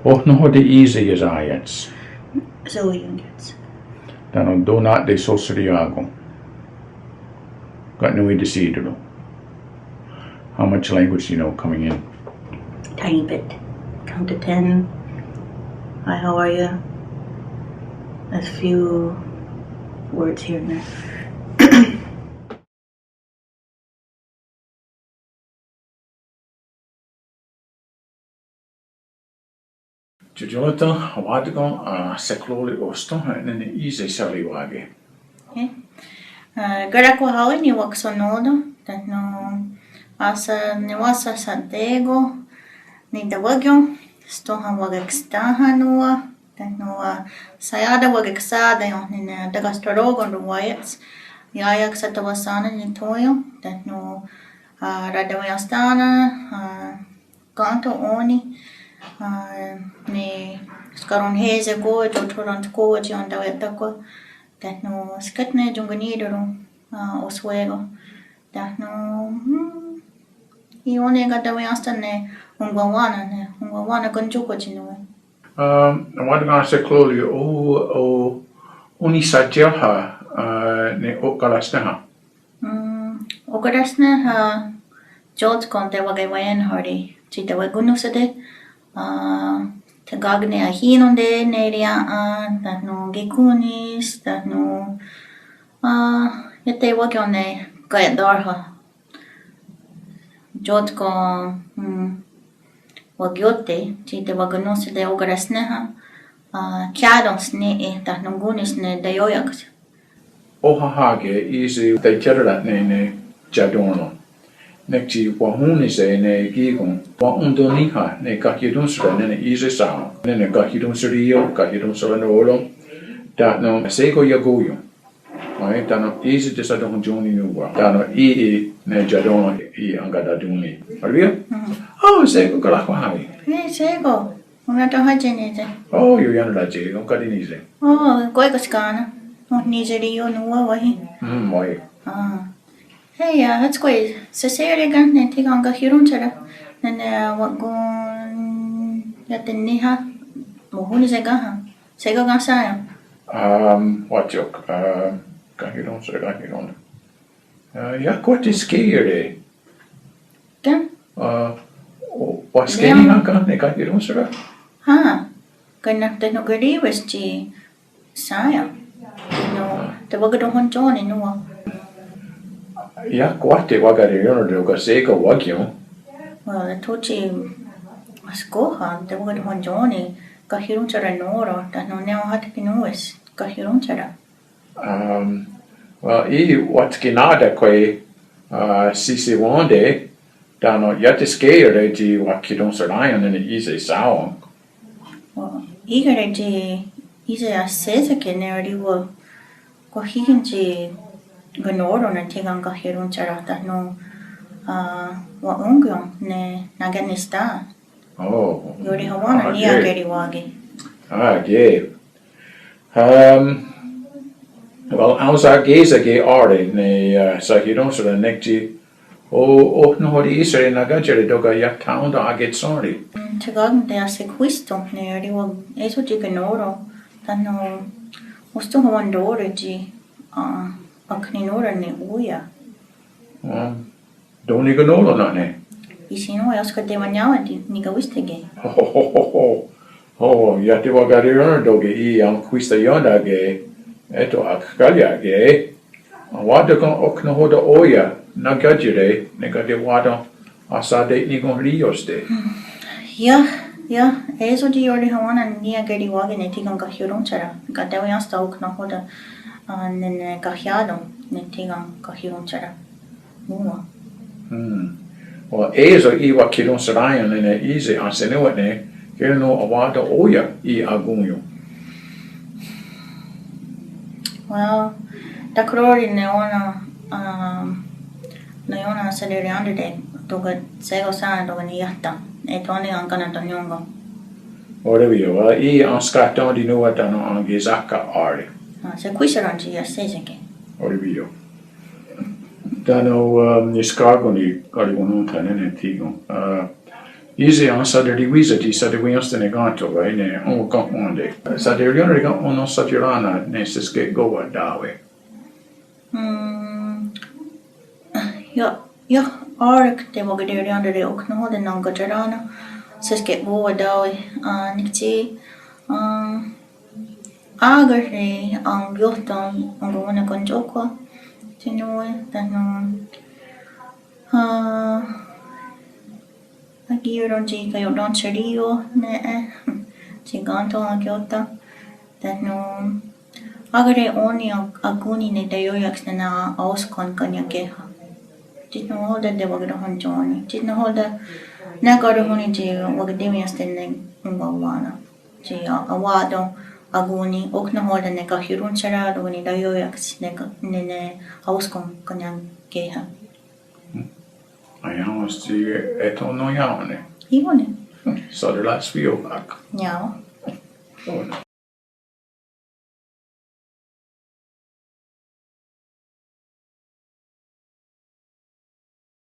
Oh, no, the easy as ayats. Zoe Hopkins. Tano donat de sosriago. Got no way to see it. How much language do you know coming in? Tiny bit. Count to 10. Hi, how are you? A few words here and there. Jonathan, Wadigon, Sekloli Oston, and then easy Saliwagi. Garako hawi ni waksonodo. That no asa ni wasa Santiago. Ni dawagyo. Stohan wagekstaha noa. That no sayada wageksada yon ni dagastorogon ruwayats. Yayak sa tawasana ni toyo. That no radawayastana. Kanto oni. Ni skaron heze go to torant go ji onda wetako that no skatne junganidoro Ohsweken that no I one ga da wastane Onkwawenna Kentyohkwa chinwe What gonna say Chloe? Oh, uni sajelha ne okalasneha. Okalasneha George konte wagawayan hardy chita wagunusade Tagagne a hinonde neria that no gekunis that no yete wagyone gayadarha jotko wagyote chite waganos de ogarasneha kyadons ne that no gunis ne dayoyak Ohahage easy they tell ne jadorno. Nekti wahuni se ne gigon wa undoniha ne kakidun sura ne easy sound ne kakidun surio kakidun sura no that no sego yagoyo right that no easy to start on joni no wa that no ne jadon angada duni arvia oh sego kala ko hawi sego una to hajene oh you yana je on kadinize oh koi kaskana no nigerio no wa wahi moi Hey, that's great. So say it again, and take on Gahirunchara. And what go at the Niha? Mohun is a gaha. Say go Gasaya. What joke? Gahirunchara. Yeah, what is scary? Again? What's scary? Gahirunchara? Ha. Gonna the no goody was G. Saya. No, the Wagadohon John in Noah. Ja, kwarte wagarion do ka seko wakyo. Well, the tochi askoha, the Wagadohon Johnny, Gahirunchara Nora, that no now had to be noise, Gahirunchara. Well, what kinada kwe sisi wande, dano yate scared ji wakidon sarayan in the easy sound. Well, eager ji easy as says again, already were Gohiganji. Ganoro na tigang Gahirunchara that no wa ungyon ne naganista. Oh. Yori hawana ni ageri wagi. Yeah. Well, ausa geza ge are ne sa hironsara nekti oh no hori isere nagajere doga yak town da aget sorry. Tagag de ase quisto ne ri wa eso ji ganoro that no usto hawandore ji Akninora ne uya. Don't even know that ne. Isino yaska de manyawadi niga wistege. Oh, yate wagarion doge am quista yonda ge eto akkalya ge. Wada kon oknohoda oya nagajire negade wada asade nigon rios de. Ja, eso di yori hawana ni ageri wagi ne tigan Gahirunchara. Gadawi asta oknohoda nene Gahiado ne tigan Gahirunchara. Mua. Well, eso iwa kidon sarayan ne easy asenewat ne keno awada oya agunyo. Well, takrori ne ona aceleriande de toga sego sana toga ni yatta. E toni ankana tonyongo. Orevio, anskaton di nuatano angezaka are. Se quiseranci a seseke. Orevio. Dano niscargoni carivonunta nene tigon. Easy on Saturday Wizard, Saturday Winston e Ganto, vai ne on got one day. Saturday Leon got on Saturana, ne Siske go at Dawe. Ja, ark te vågar det under det och nå den någon gajarana. Så ska jag gå då nikti agar det angjotan Onkwawenna Kentyohkwa tinue den agiron ji kayo don serio ne giganto angjota den agar det oni aguni ne dayoyaks na Ohsweken kanyakeha. Didn't hold that they were going to hunt Johnny. Didn't hold that Nagaro Honiji Wakademia standing Onkwawenna. Awado Aguni, Oknahold and Neka Hirun Charado when the Yoyaks Nene Ohsweken Kanyakeha. I almost see it on no yawn. He won it. So the last few back. Yeah.